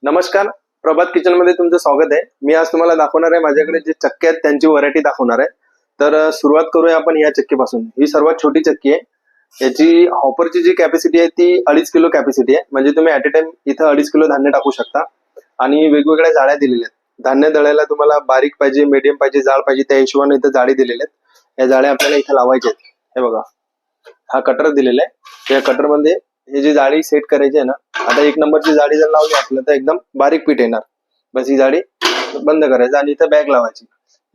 नमस्कार, प्रभात किचन मध्ये तुमचं स्वागत आहे। मी आज तुम्हाला दाखवणार आहे माझ्याकडे जे चक्के आहेत त्यांची व्हरायटी दाखवणार आहे। तर सुरुवात करूया आपण या चक्कीपासून। ही सर्वात छोटी चक्की आहे। याची हॉपरची जी कॅपॅसिटी आहे ती 2.5 किलो कॅपॅसिटी आहे, म्हणजे तुम्ही ऍट अ टाइम इथं 2.5 किलो धान्य टाकू शकता। आणि वेगवेगळ्या जाळ्या दिलेल्या आहेत। धान्य दळायला तुम्हाला बारीक पाहिजे, मीडियम पाहिजे, जाड पाहिजे त्या हिशोबाने इथं जाळी दिलेल्या आहेत। या जाळ्या आपल्याला इथं लावायच्या आहेत। हे बघा, हा कटर दिलेला आहे। या कटर मध्ये हे जी जाळी सेट करायची आहे ना, आता 1 नंबरची जाळी जर लावली आपल्याला तर एकदम बारीक पीठ येणार। बस ही जाळी बंद करायची आणि इथं बॅग लावायची।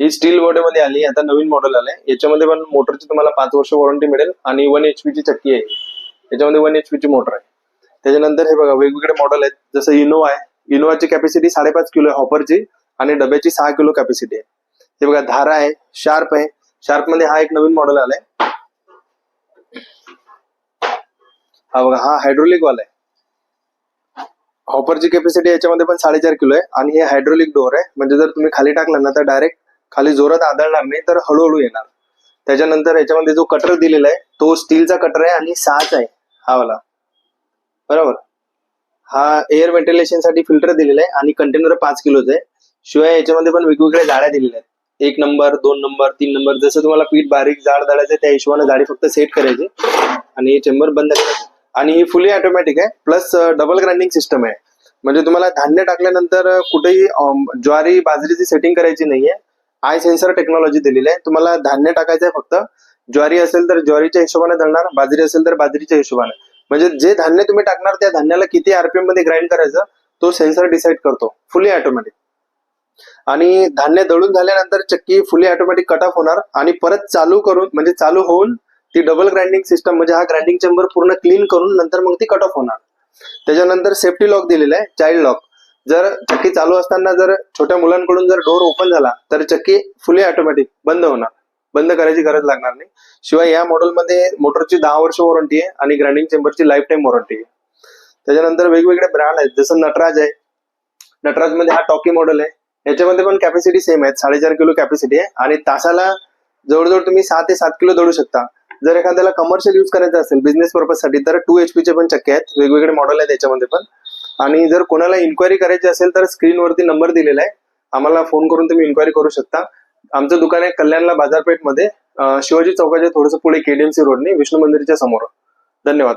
ही स्टील बॉडी मध्ये आली, आता नवीन मॉडेल आलंय। याच्यामध्ये पण मोटरची तुम्हाला 5 वर्ष वॉरंटी मिळेल आणि 1 HP ची चक्की आहे। याच्यामध्ये 1 HP ची मोटर आहे। त्याच्यानंतर हे बघा वेगवेगळे मॉडेल आहेत, जसं इनोवा आहे। इनोवाची कॅपॅसिटी 5.5 किलो आहे हॉपरची, आणि डब्याची 6 किलो कॅपॅसिटी आहे। हे बघा धारा आहे, शार्प आहे। शार्प मध्ये हा एक नवीन मॉडेल आलाय। हा बघा, हा हायड्रोलिक वाला आहे। हॉपरची कॅपॅसिटी याच्यामध्ये पण 4.5 किलो आहे, आणि हे हायड्रोलिक डोअर आहे, म्हणजे जर तुम्ही खाली टाकलं ना तर डायरेक्ट खाली जोरात आदळणार नाही, तर हळूहळू येणार। त्याच्यानंतर याच्यामध्ये जो कटर दिलेला आहे तो स्टीलचा कटर आहे आणि 6चा आहे हा वाला, बरोबर। हा एअर व्हेंटिलेशन साठी फिल्टर दिलेला आहे आणि कंटेनर 5 किलोचा आहे। शिवाय याच्यामध्ये पण वेगवेगळ्या जाळ्या दिलेल्या आहेत, 1 नंबर, 2 नंबर, 3 नंबर। जसं तुम्हाला पीठ बारीक जाड दळायचं त्या हिशोबाने जाळी फक्त सेट करायची आणि हे चेंबर बंद करायचं। आणि ही फुली ऑटोमॅटिक आहे, प्लस डबल ग्राइंडिंग सिस्टम आहे। म्हणजे तुम्हाला धान्य टाकल्यानंतर कुठेही ज्वारी बाजरीची सेटिंग करायची नाहीये। आय सेन्सर टेक्नॉलॉजी दिलेली आहे। तुम्हाला धान्य टाकायचं आहे, फक्त ज्वारी असेल तर ज्वारीच्या हिशोबाने दळणार, बाजरी असेल तर बाजरीच्या हिशोबाने। म्हणजे जे धान्य तुम्ही टाकणार त्या धान्याला किती आरपीएम मध्ये ग्राइंड करायचं तो सेन्सर डिसाइड करतो, फुली ऑटोमॅटिक। आणि धान्य दळून झाल्यानंतर चक्की फुली ऑटोमॅटिक कट ऑफ होणार आणि परत चालू करून, म्हणजे चालू होऊन ती डबल ग्राइंडिंग सिस्टम, म्हणजे हा ग्राइंडिंग चेंबर पूर्ण क्लीन करून नंतर मग ती कट ऑफ होणार। त्याच्यानंतर सेफ्टी लॉक दिलेला आहे, चाइल्ड लॉक। जर चक्की चालू असताना जर छोट्या मुलांकडून जर डोर ओपन झाला तर चक्की फुली ऑटोमॅटिक बंद होणार, बंद करायची गरज लागणार नाही। शिवाय या मॉडेलमध्ये मोटरची 10 वर्ष वॉरंटी आहे आणि ग्राइंडिंग चेंबरची लाईफ टाइम वॉरंटी आहे। त्याच्यानंतर वेगवेगळे ब्रँड आहेत, जसं नटराज आहे। नटराज मध्ये हा टॉकी मॉडेल आहे। याच्यामध्ये पण कॅपॅसिटी सेम आहे, 4.5 किलो कॅपॅसिटी आहे आणि तासाला जवळजवळ तुम्ही 6 ते 7 किलो दळू शकता। जर एखाद्याला कमर्शियल यूज करायचं असेल बिझनेस पर्पज साठी तर 2 HP चे पण चक्के आहेत, वेगवेगळे मॉडेल आहेत त्याच्यामध्ये पण। आणि जर कोणाला इन्क्वायरी करायची असेल तर स्क्रीनवरती नंबर दिलेला आहे, आम्हाला फोन करून तुम्ही इन्क्वायरी करू शकता। आमचं दुकान आहे कल्याणला बाजारपेठ मध्ये, शिवाजी चौकाच्या थोडंसं पुढे KDMC रोडने, विष्णू मंदिरच्या समोर। धन्यवाद।